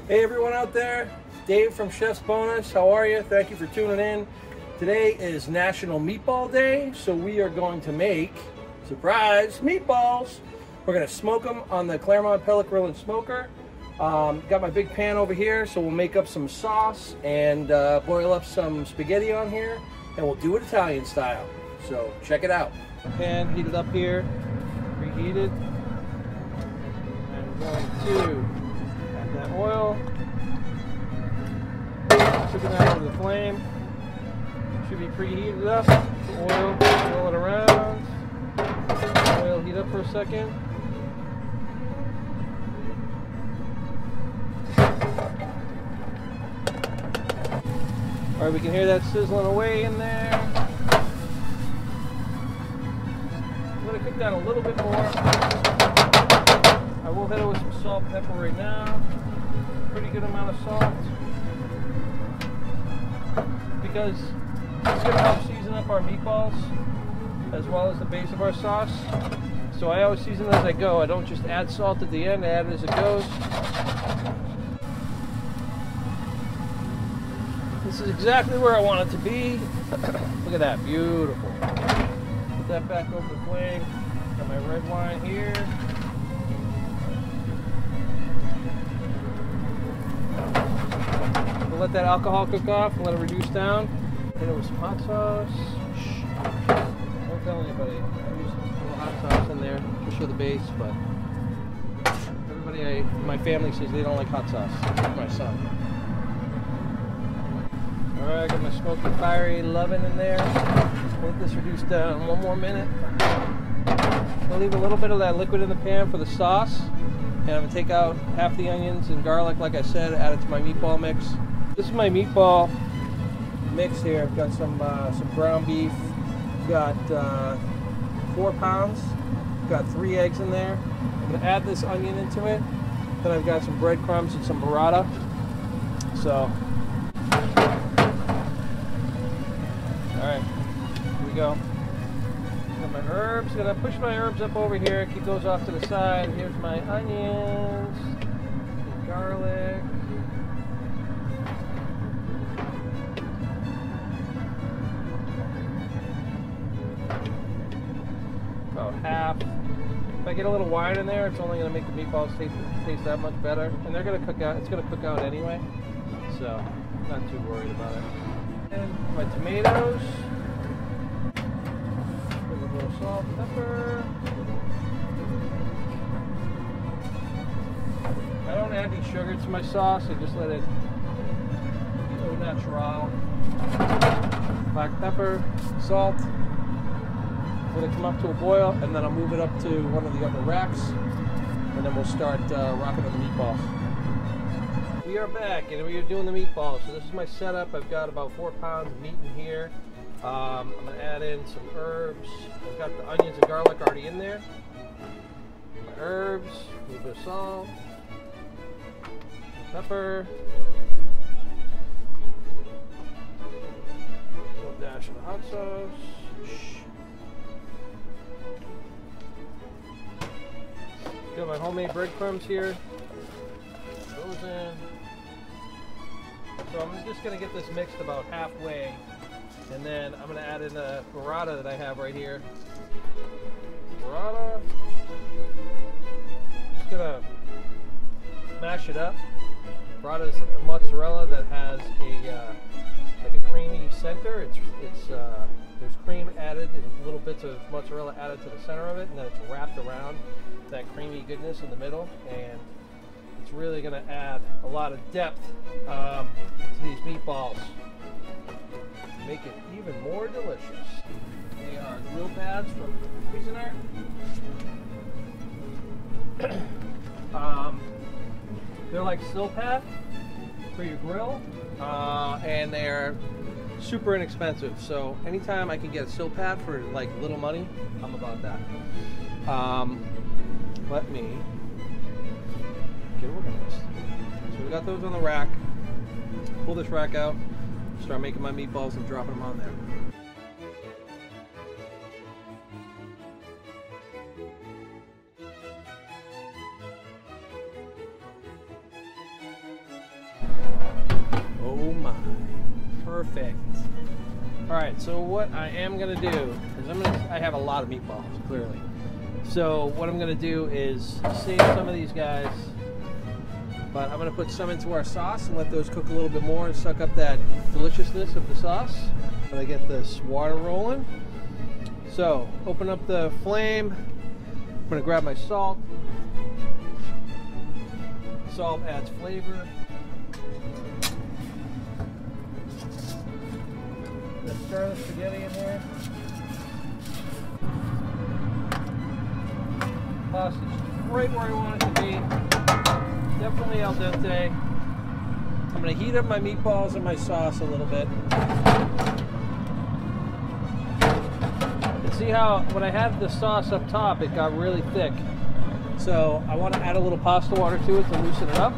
Hey everyone out there, Dave from Chef's Bonus. How are you? Thank you for tuning in. Today is National Meatball Day, so we are going to make, surprise, meatballs. We're going to smoke them on the Clermont Pellet Grill Smoker. Got my big pan over here, so we'll make up some sauce and boil up some spaghetti on here, and we'll do it Italian style. So check it out. Pan heated up here, reheated, and we're going to add that oil, shipping that over the flame. Should be preheated up. The oil, roll it around. Oil heat up for a second. All right, we can hear that sizzling away in there. I'm gonna cook that a little bit more. I will hit it with some salt and pepper right now. Pretty good amount of salt. Because it's gonna help season up our meatballs as well as the base of our sauce. So I always season as I go. I don't just add salt at the end, I add it as it goes. This is exactly where I want it to be. Look at that, beautiful. Put that back over the flame. Got my red wine here. We'll let that alcohol cook off and let it reduce down. Hit it with some hot sauce. Don't tell anybody. I use a little hot sauce in there just for the base, but everybody in my family says they don't like hot sauce. My son. Alright, I got my smoky fiery loving in there. Let this reduce down one more minute. I'll leave a little bit of that liquid in the pan for the sauce. And I'm going to take out half the onions and garlic, like I said, add it to my meatball mix. This is my meatball mix here. I've got some ground beef. Got 4 pounds. Got 3 eggs in there. I'm going to add this onion into it. Then I've got some breadcrumbs and some burrata. So, alright, here we go. Got my herbs. Gonna push my herbs up over here, keep those off to the side. Here's my onions, and garlic. About half. If I get a little wine in there, it's only gonna make the meatballs taste that much better. And they're gonna cook out, it's gonna cook out anyway. So, I'm not too worried about it. And my tomatoes. A little salt, pepper. I don't add any sugar to my sauce, I just let it go natural. Black pepper, salt. Let it come up to a boil, and then I'll move it up to one of the upper racks, and then we'll start rocking on the meatballs. We are back, and we are doing the meatballs. So this is my setup. I've got about 4 pounds of meat in here. I'm going to add in some herbs. I've got the onions and garlic already in there. My herbs, a little bit of salt, pepper, a little dash of the hot sauce. Got my homemade breadcrumbs here. Those in. So I'm just going to get this mixed about halfway. And then I'm going to add in the burrata that I have right here. Burrata. Just going to mash it up. Burrata is a mozzarella that has a like a creamy center. There's cream added and little bits of mozzarella added to the center of it, and then it's wrapped around that creamy goodness in the middle. And it's really going to add a lot of depth to these meatballs. Make it even more delicious. They are grill pads from Cuisinart. They're like sill pad for your grill, and they're super inexpensive. So anytime I can get a sill pad for like little money, I'm about that. Let me get organized. So we got those on the rack. Pull this rack out. Start making my meatballs and dropping them on there. Oh my, perfect. All right, so what I am gonna do is I have a lot of meatballs, clearly. So what I'm gonna do is save some of these guys, but I'm gonna put some into our sauce and let those cook a little bit more and suck up that deliciousness of the sauce. I'm gonna get this water rolling. So open up the flame. I'm gonna grab my salt. Salt adds flavor. Let's stir the spaghetti in here. Pasta's right where I want it to be. Definitely al dente. I'm going to heat up my meatballs and my sauce a little bit. And see how when I had the sauce up top, it got really thick. So I want to add a little pasta water to it to loosen it up.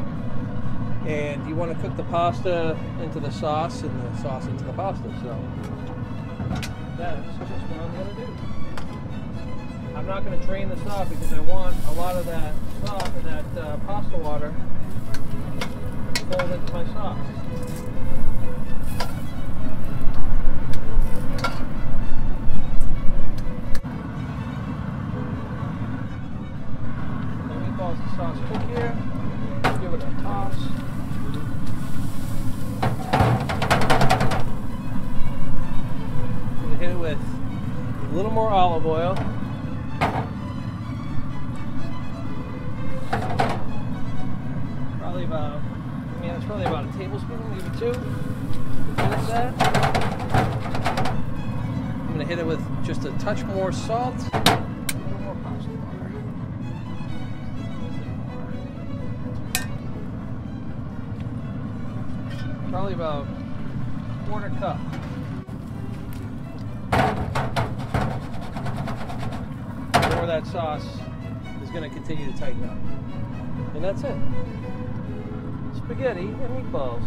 And you want to cook the pasta into the sauce and the sauce into the pasta. So that's just what I'm going to do. I'm not going to drain this off because I want a lot of that sauce and that pasta water fold into my sauce. The meatballs and sauce cook here. Give it a toss. I'm going to hit it with a little more olive oil. It's probably about a tablespoon, maybe 2. Finish that. I'm going to hit it with just a touch more salt, a little more pasta water. Probably about 1/4 cup. More of that sauce is going to continue to tighten up. And that's it. Spaghetti and meatballs.